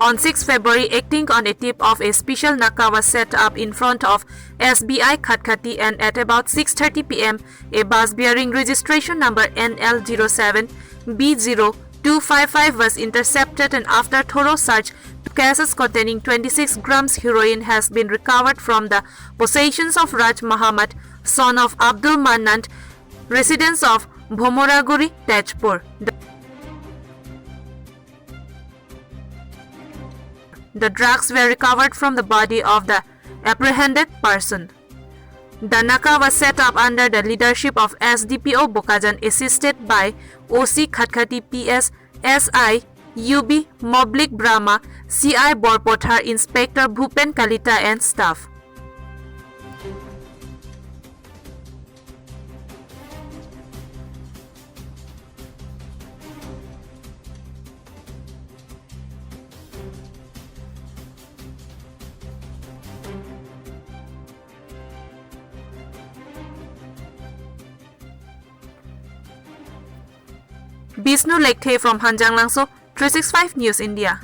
On 6 February, acting on a tip of a special Naka was set up in front of SBI Khatkhati, and at about 6:30 p.m., a bus bearing registration number NL07B0255 was intercepted, and after thorough search, cases containing 26 grams heroin has been recovered from the possessions of Raj Mahammad, son of O-Abdul Mannan, residents of Bhomoraguri, Tejpur. The drugs were recovered from the body of the apprehended person. The Naka was set up under the leadership of SDPO Bokajan, assisted by OC Khatkhati PS SI UB Moblik Brahma, CI Borpothar, Inspector Bhupen Kalita and staff. Bisnu Lekte from Hanjang Langso, 365 News India.